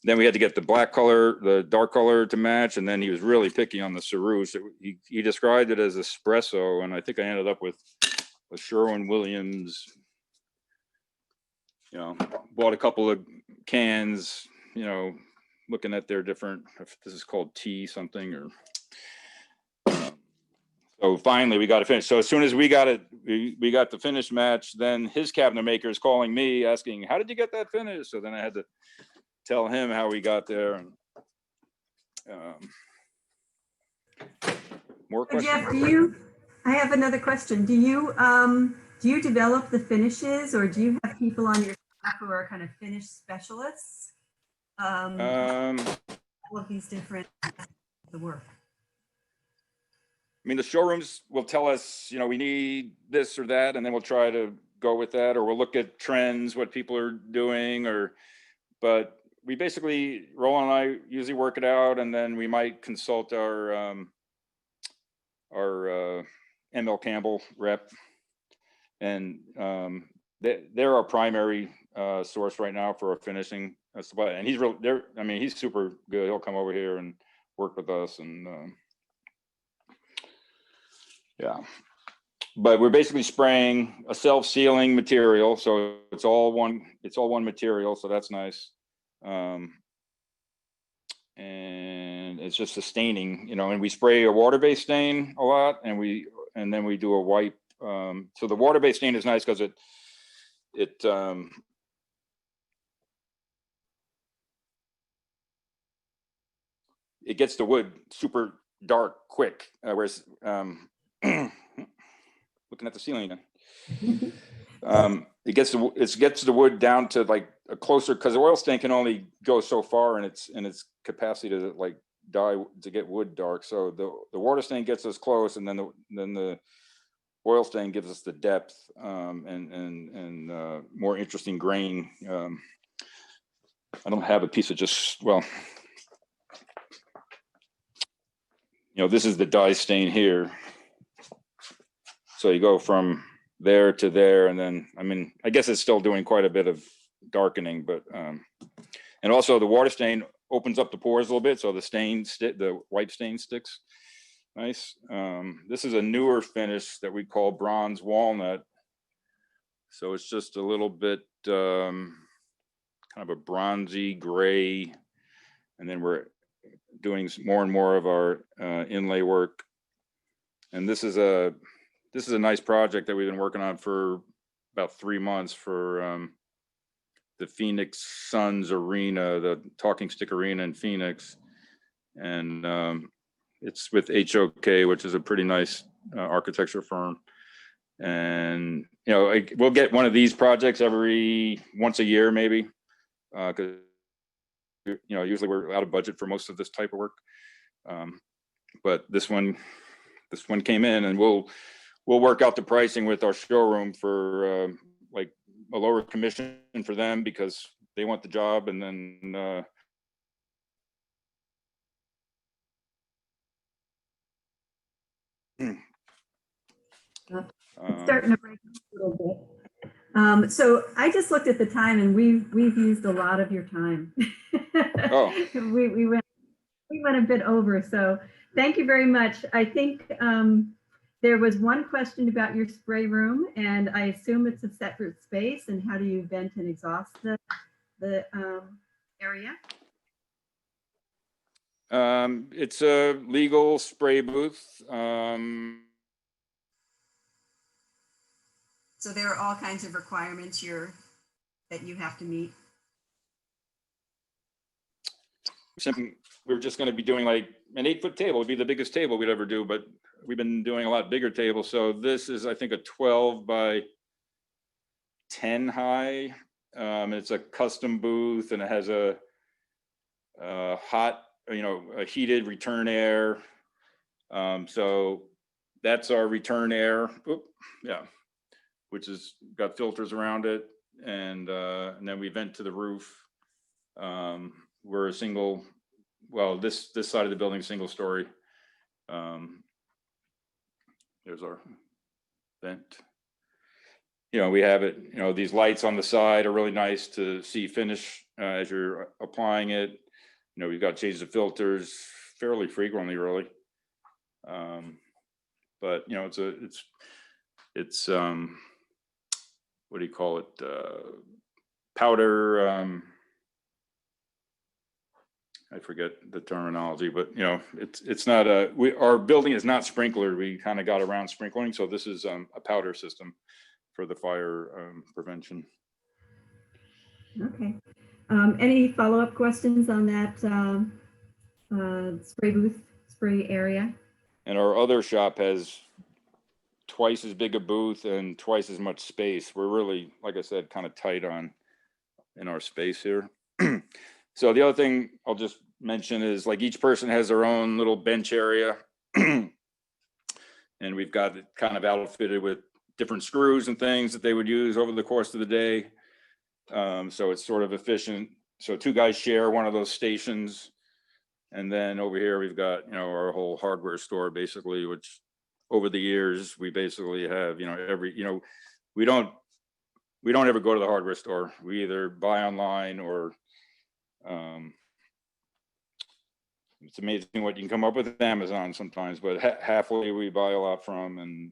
Then we had to get the black color, the dark color to match, and then he was really picky on the ceruse. He described it as espresso, and I think I ended up with a Sherwin-Williams. Bought a couple of cans, looking at their different, if this is called tea something, or so finally we got it finished. So as soon as we got it, we got the finish match, then his cabinet maker is calling me asking, how did you get that finished? So then I had to tell him how we got there. And more questions? Jeff, I have another question. Do you develop the finishes, or do you have people on your staff who are kind of finish specialists? All of these different the work. I mean, the showrooms will tell us, we need this or that, and then we'll try to go with that, or we'll look at trends, what people are doing, but we basically, Roland and I usually work it out, and then we might consult our ML Campbell rep, and they're our primary source right now for our finishing. That's why, and he's real there. I mean, he's super good. He'll come over here and work with us, and yeah. But we're basically spraying a self-sealing material, so it's all one material, so that's nice. And it's just a staining, you know, and we spray a water-based stain a lot, and then we do a wipe. So the water-based stain is nice because it gets the wood super dark quick, whereas looking at the ceiling again. It gets the wood down to like a closer, because the oil stain can only go so far in its capacity to like to get wood dark. So the water stain gets us close, and then the oil stain gives us the depth and more interesting grain. I don't have a piece of this is the dye stain here. So you go from there to there, and then, I mean, I guess it's still doing quite a bit of darkening, but, and also the water stain opens up the pores a little bit, so the wipe stain sticks nice. This is a newer finish that we call bronze walnut. So it's just a little bit kind of a bronzy gray, and then we're doing more and more of our inlay work. And this is a nice project that we've been working on for about 3 months for the Phoenix Suns Arena, the Talking Stick Arena in Phoenix. And it's with HOK, which is a pretty nice architecture firm. And, we'll get one of these projects once a year, maybe, because, usually we're out of budget for most of this type of work. But this one came in, and we'll work out the pricing with our showroom for like a lower commission for them because they want the job, and then it's starting to break up a little bit. So I just looked at the time, and we've used a lot of your time. Oh. we went a bit over, so thank you very much. I think there was one question about your spray room, and I assume it's a separate space, and how do you vent and exhaust the area? It's a legal spray booth. So there are all kinds of requirements that you have to meet. We're just going to be doing like an 8-foot table would be the biggest table we'd ever do, but we've been doing a lot bigger tables. So this is, I think, a 12 by 10 high. It's a custom booth, and it has a hot, a heated return air. So that's our return air. Which has got filters around it, and then we vent to the roof. We're a single. Well, this side of the building, single story. There's our vent. We have it, these lights on the side are really nice to see finish as you're applying it. We've got changes of filters fairly frequently, really. But, it's what do you call it? Powder, I forget the terminology, but it's not our building is not sprinklered. We kind of got around sprinkling. So this is a powder system for the fire prevention. Okay. Any follow-up questions on that spray area? And our other shop has twice as big a booth and twice as much space. We're really, like I said, kind of tight in our space here. So the other thing I'll just mention is like each person has their own little bench area. And we've got it kind of outfitted with different screws and things that they would use over the course of the day. So it's sort of efficient. So 2 guys share one of those stations. And then over here, we've got, our whole hardware store basically, which over the years, we basically have, we don't ever go to the hardware store. We either buy online or It's amazing what you can come up with Amazon sometimes, but halfway we buy a lot from, and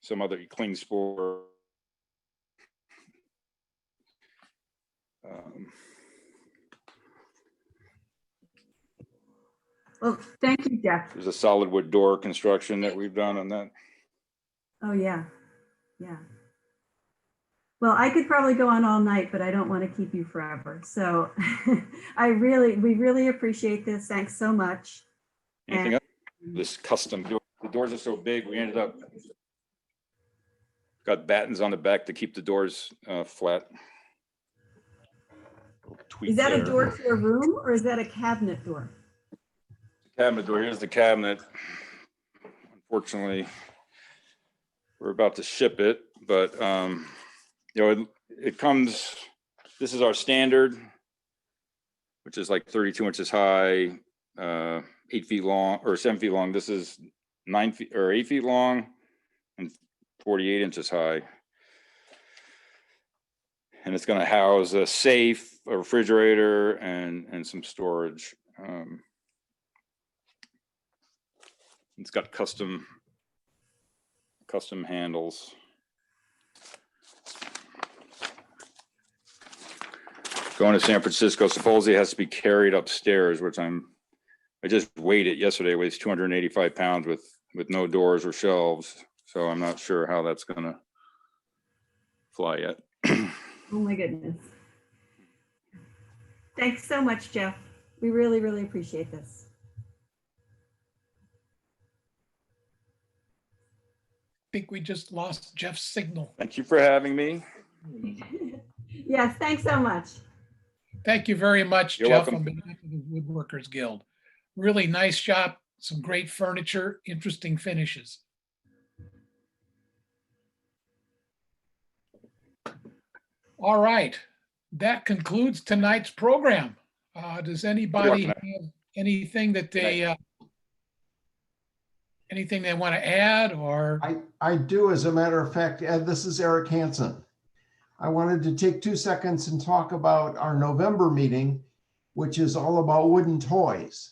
some other clean sport. Well, thank you, Jeff. There's a solid wood door construction that we've done on that. Oh, yeah. Yeah. Well, I could probably go on all night, but I don't want to keep you forever. So we really appreciate this. Thanks so much. Anything else? This custom door, the doors are so big, we ended up got battens on the back to keep the doors flat. Tweak Is that there. a door to a room or is that a cabinet door? Cabinet door, here's the cabinet. Unfortunately, we're about to ship it, but you know, it comes, this is our standard, which is like 32 inches high, 8 feet long or 7 feet long. This is 9 feet or 8 feet long and 48 inches high. And it's going to house a safe, a refrigerator, and some storage. It's got custom handles. Going to San Francisco, supposedly it has to be carried upstairs, which I just weighed it yesterday. It weighs 285 pounds with no doors or shelves. So I'm not sure how that's gonna fly yet. Oh my goodness. Thanks so much, Jeff. We really, really appreciate this. I think we just lost Jeff's signal. Thank you for having me. Yes, thanks so much. Thank you very much, You're Jeff, welcome. on behalf of the Woodworkers Guild. Really nice shop, some great furniture, interesting finishes. All right, that concludes tonight's program. Does anybody have anything that they want to add, or? I do, as a matter of fact, Ed, this is Eric Hanson. I wanted to take 2 seconds and talk about our November meeting, which is all about wooden toys.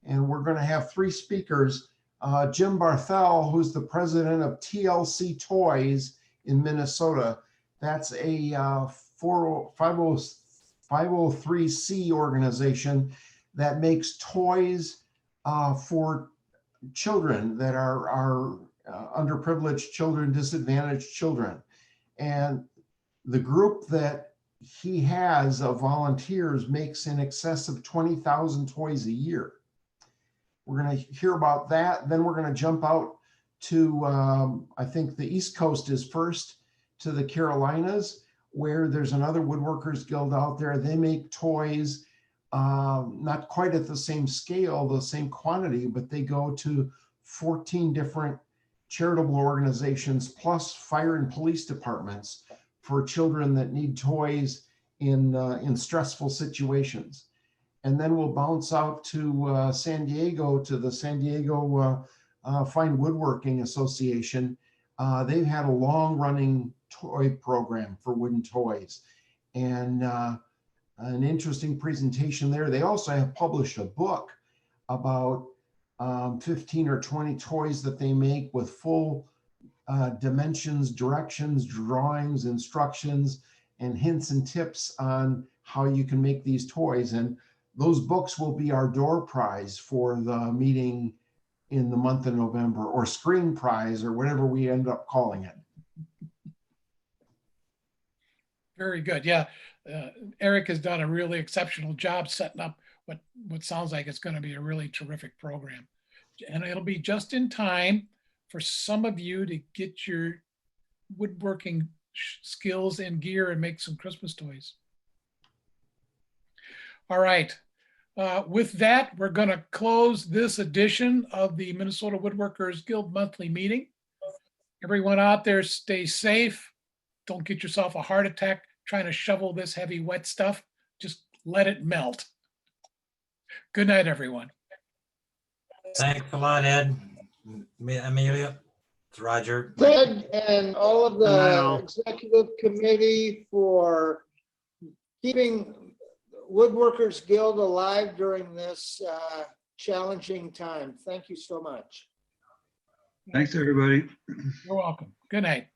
And we're going to have 3 speakers. Jim Barthel, who's the president of TLC Toys in Minnesota. That's a 503c organization that makes toys for children that are underprivileged children, disadvantaged children. And the group that he has of volunteers makes in excess of 20,000 toys a year. We're going to hear about that. Then we're going to jump out to, I think the East Coast is first, to the Carolinas, where there's another Woodworkers Guild out there. They make toys, not quite at the same scale, the same quantity, but they go to 14 different charitable organizations, plus fire and police departments for children that need toys in stressful situations. And then we'll bounce out to San Diego, to the San Diego Fine Woodworking Association. They've had a long-running toy program for wooden toys, and an interesting presentation there. They also have published a book about 15 or 20 toys that they make with full dimensions, directions, drawings, instructions, and hints and tips on how you can make these toys. And those books will be our door prize for the meeting in the month of November, or screen prize, or whatever we end up calling it. Very good. Yeah. Eric has done a really exceptional job setting up what sounds like it's going to be a really terrific program. And it'll be just in time for some of you to get your woodworking skills and gear and make some Christmas toys. All right. With that, we're going to close this edition of the Minnesota Woodworkers Guild monthly meeting. Everyone out there, stay safe. Don't get yourself a heart attack trying to shovel this heavy, wet stuff. Just let it melt. Good night, everyone. Thanks a lot, Ed. Amelia, it's Roger. Ted and all of the executive committee for keeping Woodworkers Guild alive during this challenging time. Thank you so much. Thanks, everybody. You're welcome. Good night.